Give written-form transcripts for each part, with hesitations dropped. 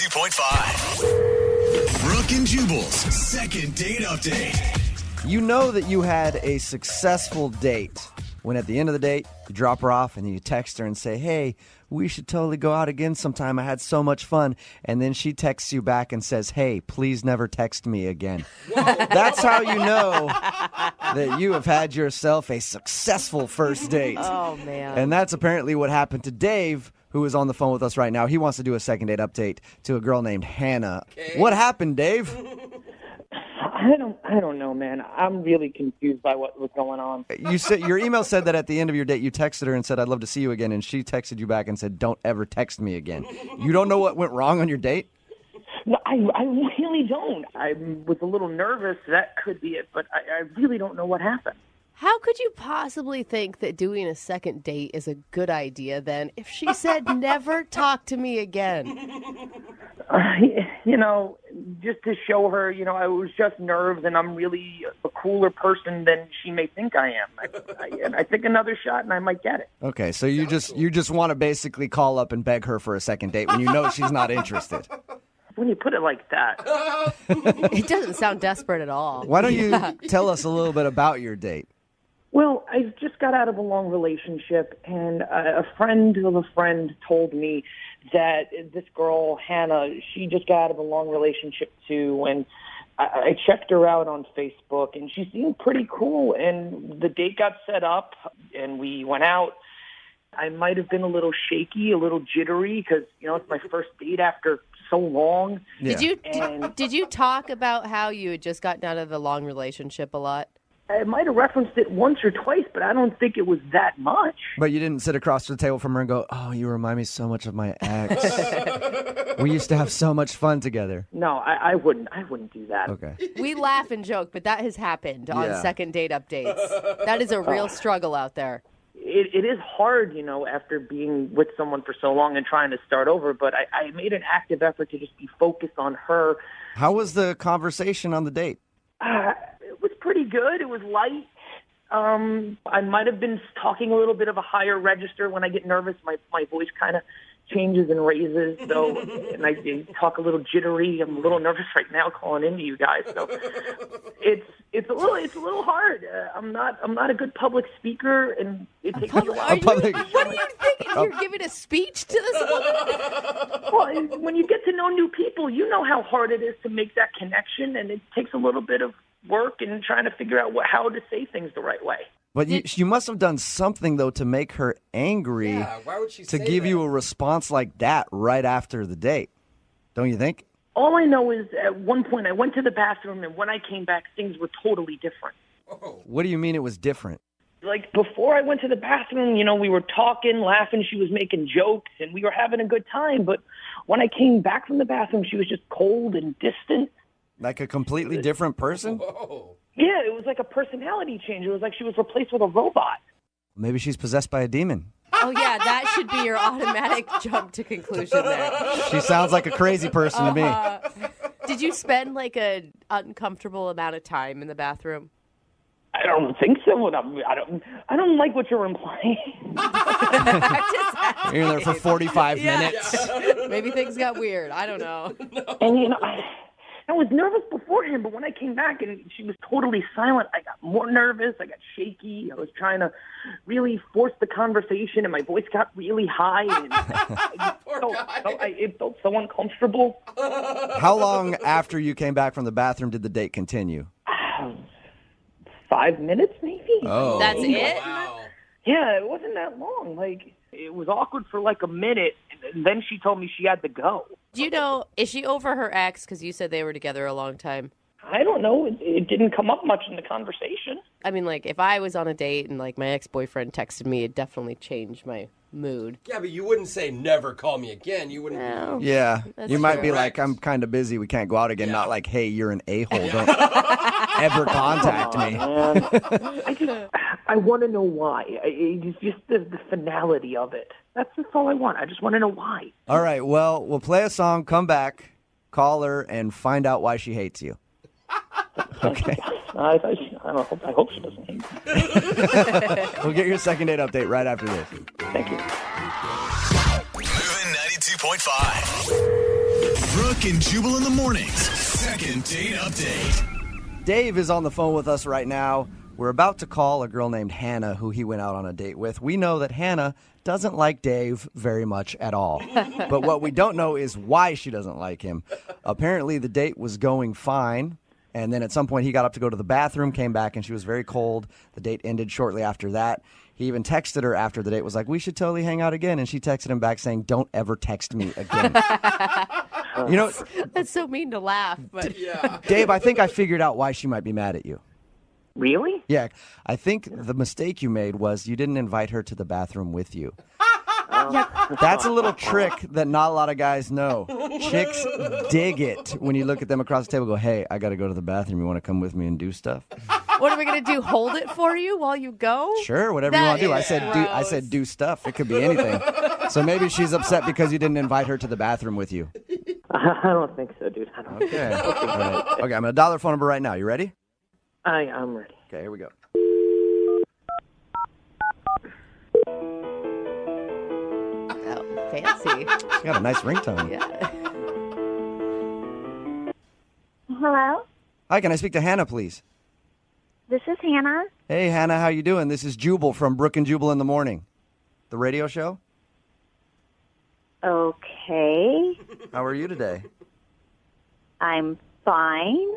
92.5. Brooke and Jubal's second date update. You know that you had a successful date when at the end of the date, you drop her off and then you text her and say, hey, we should totally go out again sometime. I had so much fun. And then she texts you back and says, hey, please never text me again. That's how you know that you have had yourself a successful first date. Oh, man. And that's apparently what happened to Dave, who is on the phone with us right now. He wants to do a second date update to a girl named Hannah. Okay. What happened, Dave? I don't know, man. I'm really confused by what was going on. You said your email said that at the end of your date you texted her and said, I'd love to see you again, and she texted you back and said, don't ever text me again. You don't know what went wrong on your date? No, I really don't. I was a little nervous. That could be it, but I really don't know what happened. How could you possibly think that doing a second date is a good idea then if she said never talk to me again? Just to show her, I was just nerves and I'm really a cooler person than she may think I am. I think another shot and I might get it. Okay, so you just want to basically call up and beg her for a second date when you know she's not interested. When you put it like that. It doesn't sound desperate at all. Why don't you tell us a little bit about your date? Well, I just got out of a long relationship, and a friend of a friend told me that this girl, Hannah, she just got out of a long relationship too, and I checked her out on Facebook, and she seemed pretty cool, and the date got set up, and we went out. I might have been a little shaky, a little jittery, because, it's my first date after so long. Yeah. Did you talk about how you had just gotten out of a long relationship a lot? I might have referenced it once or twice, but I don't think it was that much. But you didn't sit across the table from her and go, oh, you remind me so much of my ex. We used to have so much fun together. No, I wouldn't do that. Okay. We laugh and joke, but that has happened on second date updates. That is a real struggle out there. It is hard, after being with someone for so long and trying to start over, but I made an active effort to just be focused on her. How was the conversation on the date? It was pretty good. It was light. I might have been talking a little bit of a higher register. When I get nervous, my voice kind of changes and raises. So, and I talk a little jittery. I'm a little nervous right now calling into you guys. So, it's a little hard. I'm not a good public speaker, and it takes me a while. What are you thinking? You're giving a speech to this woman? Well, when you get to know new people, you know how hard it is to make that connection, and it takes a little bit of work and trying to figure out how to say things the right way. But you must have done something, though, to make her angry. Yeah, why would she to say give that? you a response like that right after the date? Don't you think? All I know is at one point I went to the bathroom, and when I came back, things were totally different. Oh. What do you mean it was different? Like, before I went to the bathroom, we were talking, laughing, she was making jokes, and we were having a good time. But when I came back from the bathroom, she was just cold and distant. Like a completely different person? Whoa. Yeah, it was like a personality change. It was like she was replaced with a robot. Maybe she's possessed by a demon. Oh, yeah, that should be your automatic jump to conclusion there. She sounds like a crazy person to me. Did you spend like an uncomfortable amount of time in the bathroom? I don't think so. I don't like what you're implying. You're in there for 45 minutes. Maybe things got weird. I don't know. And I was nervous beforehand, but when I came back and she was totally silent, I got more nervous. I got shaky. I was trying to really force the conversation, and my voice got really high. And it felt so uncomfortable. How long after you came back from the bathroom did the date continue? 5 minutes, maybe. Oh. That's it? Wow. Yeah, it wasn't that long. Like, it was awkward for like a minute, and then she told me she had to go. Do you know, is she over her ex? Because you said they were together a long time. I don't know. It didn't come up much in the conversation. I mean, like, if I was on a date and, like, my ex-boyfriend texted me, it'd definitely change my mood. Yeah, but you wouldn't say never call me again. You wouldn't. No. Yeah. That's You might true. be like, I'm kind of busy. We can't go out again. Yeah. Not like, hey, you're an a-hole. Don't ever contact me. I want to know why. It's just the finality of it. That's all I want. I just want to know why. All right. Well, we'll play a song, come back, call her, and find out why she hates you. Okay. I hope she doesn't hate me. We'll get your second date update right after this. Thank you. Moving 92.5. Brooke and Jubal in the mornings. Second date update. Dave is on the phone with us right now. We're about to call a girl named Hannah who he went out on a date with. We know that Hannah doesn't like Dave very much at all. But what we don't know is why she doesn't like him. Apparently the date was going fine. And then at some point he got up to go to the bathroom, came back, and she was very cold. The date ended shortly after that. He even texted her after the date, was like, we should totally hang out again. And she texted him back saying, don't ever text me again. You know, That's so mean to laugh, but Yeah. Dave, I think I figured out why she might be mad at you. Really? Yeah, I think the mistake you made was you didn't invite her to the bathroom with you. That's a little trick that not a lot of guys know. Chicks dig it when you look at them across the table and go, hey, I got to go to the bathroom. You want to come with me and do stuff? what are we going to do? Hold it for you while you go? Sure, whatever you That want to do. is I said do stuff. It could be anything. So maybe she's upset because you didn't invite her to the bathroom with you. I don't think so, dude. I don't think Okay. All right. Okay, I'm going to dial her phone number right now. You ready? I'm ready. Okay, here we go. Oh, fancy. She got a nice ringtone. Yeah. Hello, Hi, can I speak to Hannah, please? this is Hannah. Hey, Hannah, how you doing? This is Jubal from Brooke and Jubal in the Morning, the radio show. Okay, How are you today? I'm fine.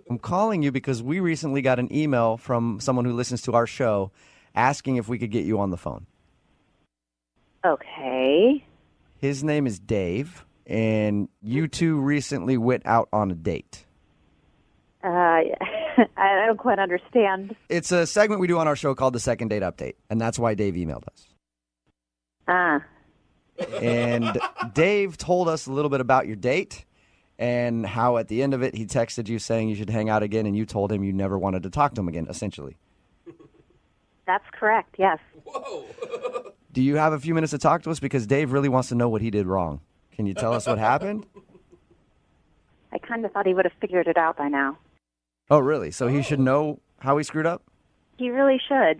I'm calling you because we recently got an email from someone who listens to our show asking if we could get you on the phone. Okay. His name is Dave, and you two recently went out on a date. I don't quite understand. It's a segment we do on our show called the Second Date Update, and that's why Dave emailed us. And Dave told us a little bit about your date and how at the end of it he texted you saying you should hang out again, and you told him you never wanted to talk to him again, essentially. That's correct, yes. Whoa. Do you have a few minutes to talk to us? Because Dave really wants to know what he did wrong. Can you tell us what happened? I kind of thought he would have figured it out by now. Oh, really? So he should know how he screwed up? He really should.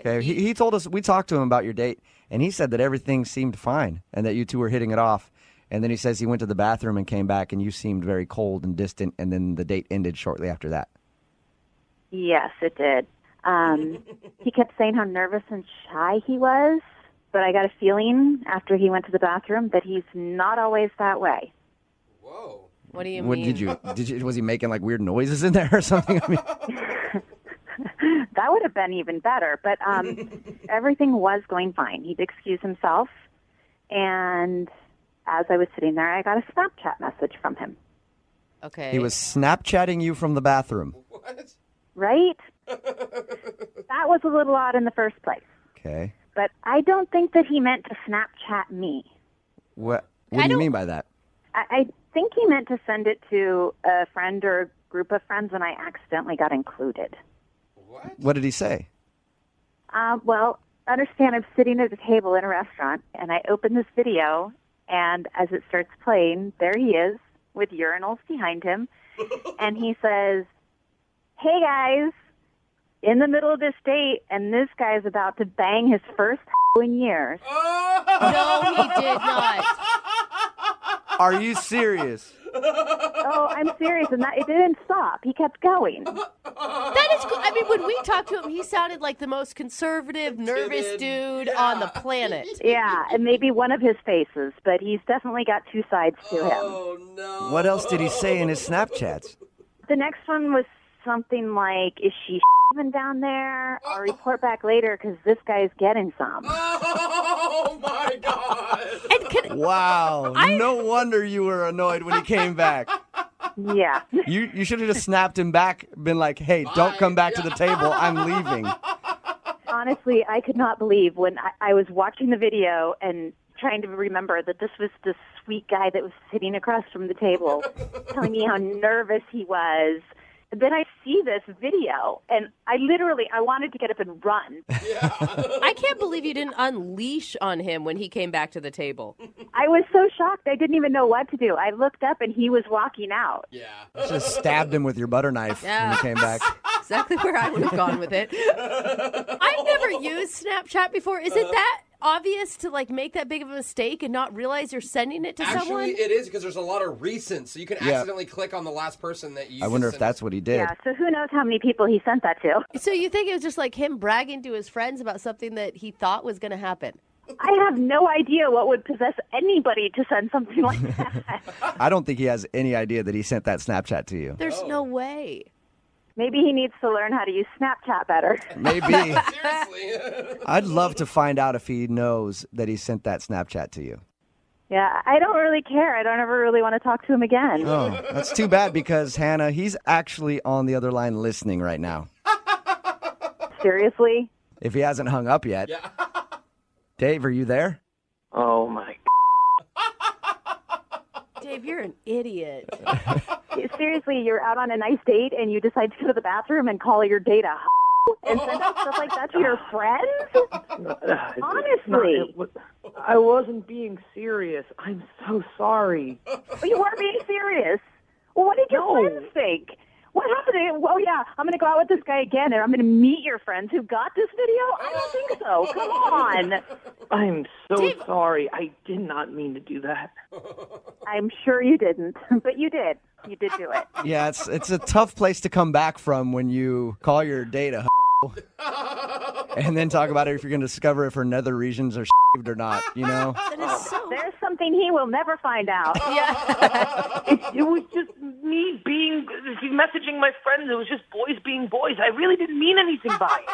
Okay, he told us, we talked to him about your date, and he said that everything seemed fine and that you two were hitting it off. And then he says he went to the bathroom and came back, and you seemed very cold and distant, and then the date ended shortly after that. Yes, it did. He kept saying how nervous and shy he was, but I got a feeling after he went to the bathroom that he's not always that way. Whoa. What do you What mean? did you? Was he making like weird noises in there or something? I mean, That would have been even better, but everything was going fine. He'd excuse himself, and as I was sitting there, I got a Snapchat message from him. Okay. he was Snapchatting you from the bathroom. What? Right? That was a little odd in the first place, Okay. but I don't think that he meant to Snapchat me. What do you mean by that? I think he meant to send it to a friend or a group of friends, and I accidentally got included. What? What did he say? Well, understand I'm sitting at a table in a restaurant, and I open this video, and as it starts playing, there he is with urinals behind him, and he says, hey, guys, in the middle of this date, and this guy's about to bang his first in years. No, he did not. Are you serious? Oh, I'm serious, and it didn't stop. He kept going. That is cool. I mean, when we talked to him, he sounded like the most conservative, nervous dude on the planet. Yeah, and maybe one of his faces, but he's definitely got two sides to him. Oh, no. What else did he say in his Snapchats? The next one was something like, is she even down there? I'll report back later because this guy's getting some. Oh, my God. And Wow. No wonder you were annoyed when he came back. Yeah. You should have just snapped him back, been like, hey, don't come back to the table. I'm leaving. Honestly, I could not believe when I was watching the video and trying to remember that this was the sweet guy that was sitting across from the table telling me how nervous he was. And then I see this video, and I wanted to get up and run. I can't believe you didn't unleash on him when he came back to the table. I was so shocked. I didn't even know what to do. I looked up, and he was walking out. Yeah. Just stabbed him with your butter knife when he came back. Exactly where I would have gone with it. I've never used Snapchat before. Is it that obvious to like make that big of a mistake and not realize you're sending it to someone? Actually, it is because there's a lot of recent, so you can accidentally click on the last person that you. I wonder if that's what he did. Yeah, so who knows how many people he sent that to? So you think it was just like him bragging to his friends about something that he thought was going to happen? I have no idea what would possess anybody to send something like that. I don't think he has any idea that he sent that Snapchat to you. There's no way. Maybe he needs to learn how to use Snapchat better. Maybe. Seriously. I'd love to find out if he knows that he sent that Snapchat to you. Yeah, I don't really care. I don't ever really want to talk to him again. Oh, that's too bad because, Hannah, he's actually on the other line listening right now. Seriously? If he hasn't hung up yet. Yeah. Dave, are you there? Oh, my Dave, you're an idiot. Seriously, you're out on a nice date and you decide to go to the bathroom and call your date a and send out stuff like that to your friends? Honestly. I wasn't being serious. I'm so sorry. But you weren't being serious. Well, what did your friends think? What happened? Oh, yeah, I'm going to go out with this guy again, and I'm going to meet your friends who got this video? I don't think so. Come on. I'm so sorry. I did not mean to do that. I'm sure you didn't, but you did. You did do it. Yeah, it's a tough place to come back from when you call your date a and then talk about it if you're going to discover if her nether regions are or not, you know? That is so... There's something he will never find out. Yeah. It was just me messaging my friends. It was just boys being boys. I really didn't mean anything by it.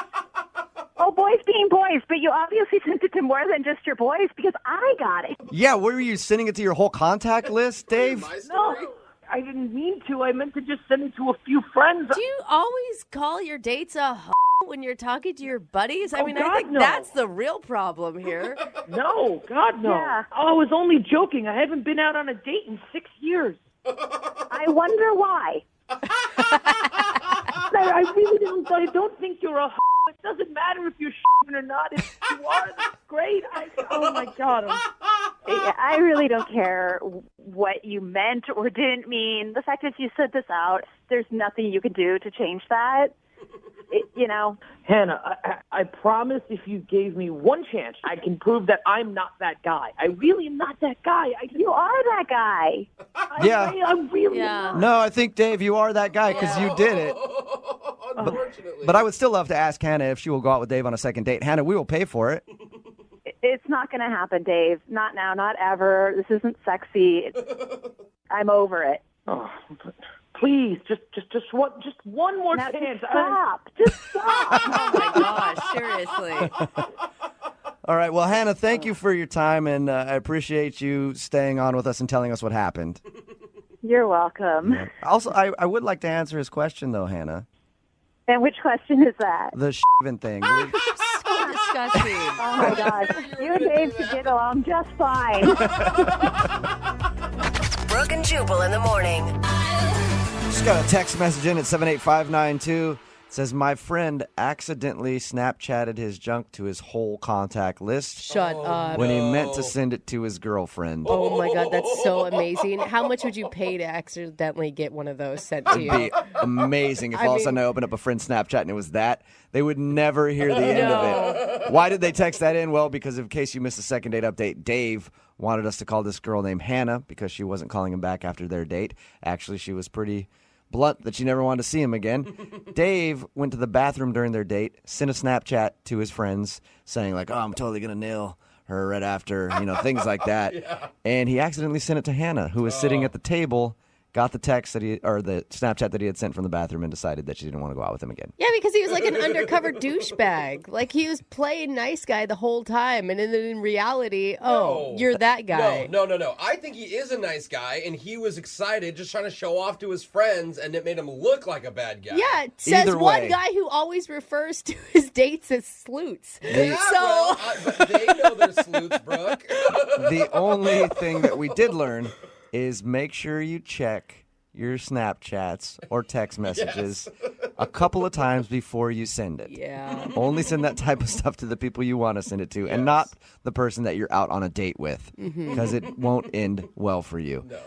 Oh, boys being boys, but you obviously sent it to more than just your boys because I got it. Yeah, were you sending it to your whole contact list, Dave? My story? No, I didn't mean to. I meant to just send it to a few friends. Do you always call your dates a when you're talking to your buddies? I mean, God, I think no. that's the real problem here. No, God, no. Yeah. Oh, I was only joking. I haven't been out on a date in 6 years. I wonder why. I really don't. I don't think you're a. It doesn't matter if you're or not. If you are, that's great. Oh my God. I really don't care what you meant or didn't mean. The fact is you said this out. There's nothing you can do to change that. You know. Hannah, I promise if you gave me one chance, I can prove that I'm not that guy. I really am not that guy. You are that guy. I'm really not. No, I think, Dave, you are that guy because you did it. Unfortunately. But I would still love to ask Hannah if she will go out with Dave on a second date. Hannah, we will pay for it. It's not going to happen, Dave. Not now, not ever. This isn't sexy. I'm over it. Oh, but please, just one more Now, chance. Just stop. Oh my gosh, seriously. All right. Well, Hannah, thank you for your time, and I appreciate you staying on with us and telling us what happened. You're welcome. Also, I would like to answer his question, though, Hannah. And which question is that? The thing. So disgusting. Oh, my gosh. You and Dave should get along just fine. Brooke and Jubal in the morning. Just got a text message in at 78592. It says, my friend accidentally Snapchatted his junk to his whole contact list Shut up. when he meant to send it to his girlfriend. Oh my God, that's so amazing. How much would you pay to accidentally get one of those sent to It'd you? be amazing if all of a sudden I opened up a friend's Snapchat and it was that. They would never hear the end of it. Why did they text that in? Well, because in case you missed the second date update, Dave wanted us to call this girl named Hannah because she wasn't calling him back after their date. Actually, she was pretty blunt that she never wanted to see him again. Dave went to the bathroom during their date, sent a Snapchat to his friends saying like, oh, I'm totally going to nail her right after, things like that. Yeah. And he accidentally sent it to Hannah, who was sitting at the table, got the text the Snapchat that he had sent from the bathroom and decided that she didn't want to go out with him again. Yeah, because he was like an undercover douchebag. Like he was playing nice guy the whole time, and then in reality, you're that guy. No. I think he is a nice guy, and he was excited, just trying to show off to his friends, and it made him look like a bad guy. Yeah, it says Either one way. guy who always refers to his dates as sleuths. Yeah, So- but they know they're sleuths, Brooke. The only thing that we did learn is make sure you check your Snapchats or text messages a couple of times before you send it. Yeah. Only send that type of stuff to the people you want to send it to and not the person that you're out on a date with because it won't end well for you. No.